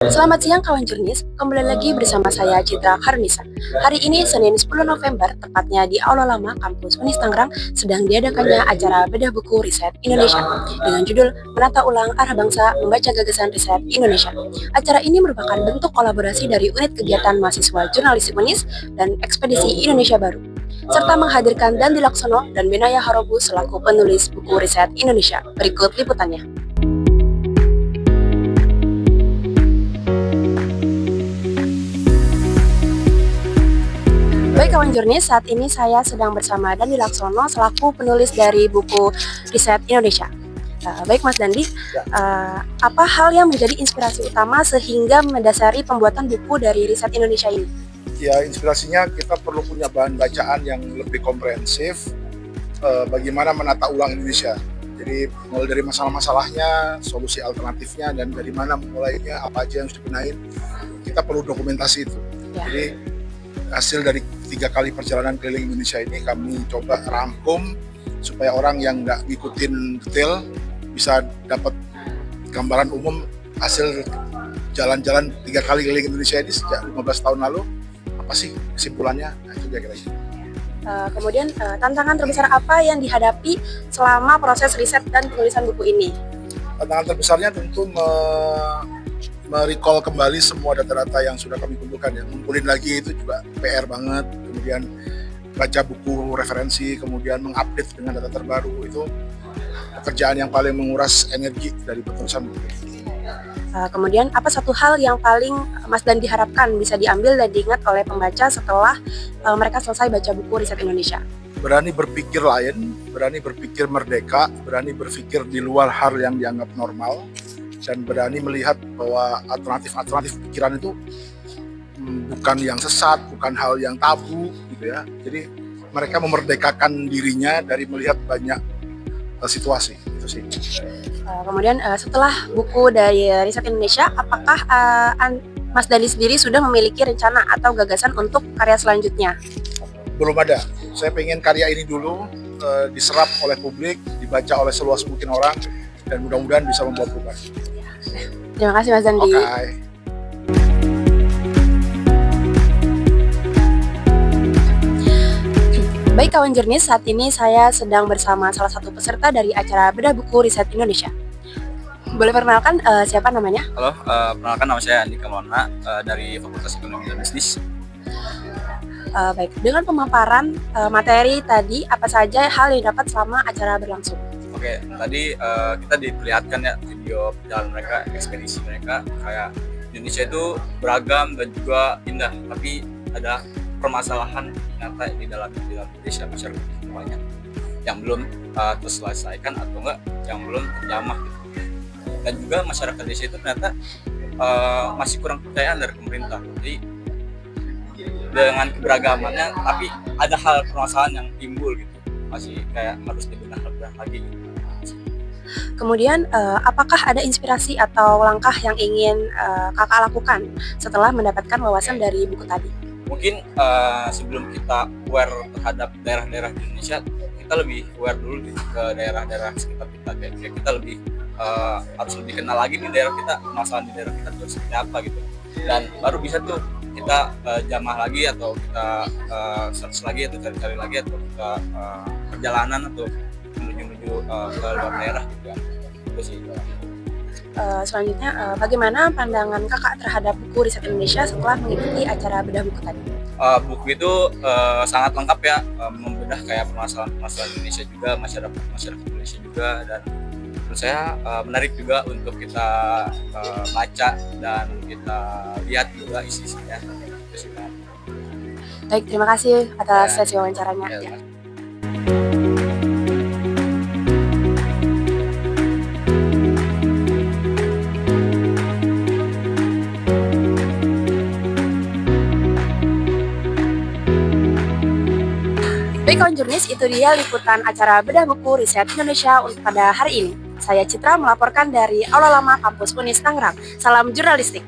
Selamat siang kawan jurnis, kembali lagi bersama saya Citra Karnisa. Hari ini Senin 10 November, tepatnya di Aula Lama Kampus Unis Tangerang, sedang diadakannya acara Bedah Buku Riset Indonesia dengan judul Menata Ulang Arah Bangsa Membaca Gagasan Riset Indonesia. Acara ini merupakan bentuk kolaborasi dari unit kegiatan mahasiswa jurnalistik Unis dan Ekspedisi Indonesia Baru, serta menghadirkan Dandi Laksono dan Benaya Harobu selaku penulis buku riset Indonesia. Berikut liputannya. Baik kawan jurnis, saat ini saya sedang bersama Dandi Laksono selaku penulis dari buku Riset Indonesia. Baik Mas Dandi, apa hal yang menjadi inspirasi utama sehingga mendasari pembuatan buku dari Riset Indonesia ini? Ya, inspirasinya kita perlu punya bahan bacaan yang lebih komprehensif, bagaimana menata ulang Indonesia. Jadi mulai dari masalah-masalahnya, solusi alternatifnya, dan dari mana mulainya, apa aja yang harus dibenahin, kita perlu dokumentasi itu. Ya. Jadi hasil dari 3 kali perjalanan keliling Indonesia ini kami coba rangkum supaya orang yang nggak ngikutin detail bisa dapat gambaran umum hasil jalan-jalan 3 kali keliling Indonesia ini sejak 15 tahun lalu. Apa sih kesimpulannya? Nah, itu kira-kira. Kemudian tantangan terbesar apa yang dihadapi selama proses riset dan penulisan buku ini? Tantangan terbesarnya tentu merecall kembali semua data-data yang sudah kami kumpulkan, ya. Ngumpulin lagi itu juga PR banget. Kemudian baca buku referensi, kemudian mengupdate dengan data terbaru, itu pekerjaan yang paling menguras energi dari penulisan buku. Kemudian apa satu hal yang paling Mas Dan diharapkan bisa diambil dan diingat oleh pembaca setelah mereka selesai baca buku Riset Indonesia? Berani berpikir lain, berani berpikir merdeka, berani berpikir di luar hal yang dianggap normal, dan berani melihat bahwa alternatif pikiran itu bukan yang sesat, bukan hal yang tabu gitu ya. Jadi mereka memerdekakan dirinya dari melihat banyak situasi itu sih. Kemudian setelah buku dari Riset Indonesia, apakah Mas Dandi sendiri sudah memiliki rencana atau gagasan untuk karya selanjutnya? Belum ada. Saya pengen karya ini dulu diserap oleh publik, dibaca oleh seluas mungkin orang, dan mudah-mudahan bisa membawa perubahan. Terima kasih Mas Dandi. Okay. Baik kawan jurnis, saat ini saya sedang bersama salah satu peserta dari acara Bedah Buku Riset Indonesia. Boleh perkenalkan siapa namanya? Halo, perkenalkan nama saya Andika Maulana dari Fakultas Ekonomi dan Bisnis. Baik, dengan pemaparan materi tadi, apa saja hal yang dapat selama acara berlangsung? Oke, tadi kita diperlihatkan ya video perjalanan mereka, ekspedisi mereka. Kayak Indonesia itu beragam dan juga indah, tapi ada permasalahan nyata di dalam Indonesia, masyarakat banyak yang belum terselesaikan atau enggak yang belum terjamah gitu. Dan juga masyarakat Indonesia itu ternyata masih kurang percayaan dari pemerintah. Jadi dengan keberagamannya, tapi ada hal permasalahan yang timbul gitu, masih kayak harus dibenahi lagi gitu. Kemudian apakah ada inspirasi atau langkah yang ingin kakak lakukan setelah mendapatkan wawasan dari buku tadi? Mungkin sebelum kita aware terhadap daerah-daerah di Indonesia, kita lebih aware dulu ke daerah-daerah sekitar kita. Kayak kita lebih harus lebih kenal lagi nih daerah kita, permasalahan di daerah kita tuh seperti apa gitu. Dan baru bisa tuh kita jamah lagi atau kita search lagi atau cari-cari lagi atau kita perjalanan atau menuju ke luar daerah gitu kan. Itu sih. Selanjutnya, bagaimana pandangan kakak terhadap buku Riset Indonesia setelah mengikuti acara bedah buku tadi? Buku itu sangat lengkap ya, membedah kayak permasalahan Indonesia juga, masyarakat Indonesia juga, dan menurut saya menarik juga untuk kita baca dan kita lihat juga isi-isinya. Baik, terima kasih atas sesi wawancaranya. Ya. Baik kawan jurnis, itu dia liputan acara Bedah Buku Riset Indonesia untuk pada hari ini. Saya Citra melaporkan dari Aula Lama Kampus Unis Tangerang. Salam jurnalistik.